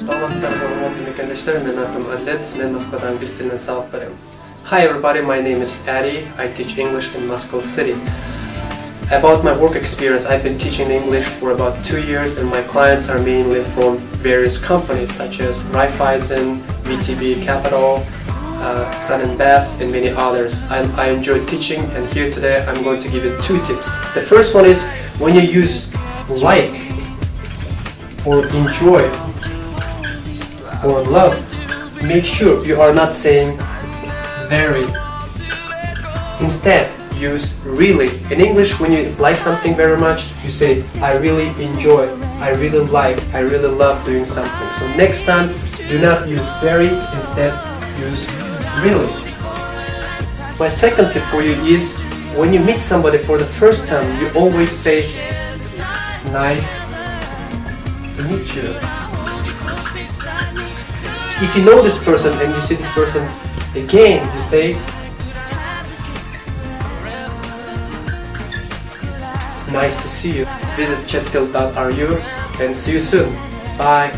Саламатсыздарбы, урматтуу мекендештер, менин атым Адлет, мен Москвадан биз тилинен сабак берем. Hi everybody, my name is Addy. I teach English in Moscow City. About my work experience, I've been teaching English for about 2 years and my clients are mainly from various companies such as Raiffeisen, VTB Capital, Sun & Bath and many others. I enjoy teaching and here today I'm going to give you 2 tips. The first one is when you use like or enjoy or love, make sure you are not saying very. Instead, use really. In English, when you like something very much, you say I really enjoy, I really like, I really love doing something. So next time, do not use very, instead use really. My second tip for you is when you meet somebody for the first time, you always say nice to meet you. If you know this person and you see this person again, you say nice to see you. Visit chattil.ru and see you soon. Bye.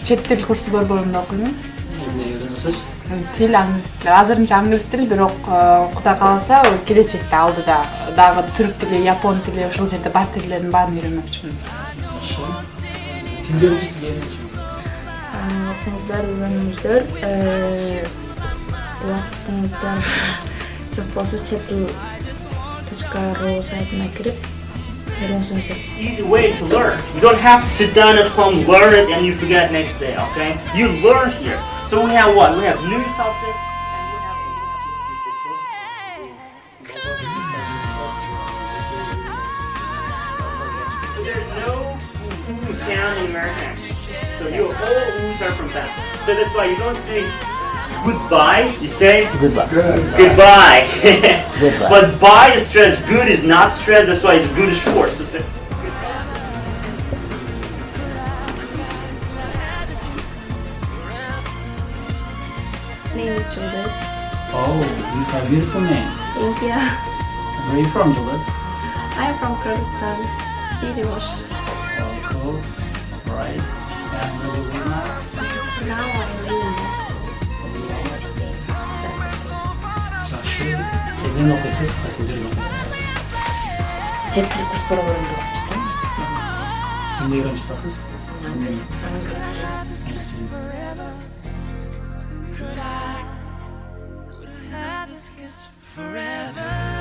Chet til kursi borborimda o'qiyman. Emne öğreniyorsunuz? Til angliz tili. Hozircha angliz tili, biroq Xudo qalasa kelajakda oldida dag'i turk tili, yapon tili, o'sha yerda bar tillarni barini o'rganmoqchiman. Yaxshi. Tillerni sizga O'qingizlar, o'rganingizlar. Vaqtingizdan ko'p bo'lsa chettil.ru saytiga kirib Easy way to learn. You don't have to sit down at home, learn it, and you forget next day, okay? You learn here. So we have what? We have new subject, and we have... There's no ooh sound in American. So your whole oohs are from that. So that's why you don't say goodbye, you say goodbye. Goodbye. Goodbye. But bye is stressed. Good is not stressed. That's why it's good is short. Name is Jules. Oh, you have a beautiful name. Thank you. Where are you from, Jules? I'm from Kyrgyzstan. City Wash. Oh, cool. Right. And where do you live now? Now I'm living in Moscow. Yaxshi. Kimni o'qiysiz? Qaysi joyda o'qiysiz? Chet til kurs borborimda o'qiyman. Kimni o'rganib chiqasiz? Could I have this kiss forever?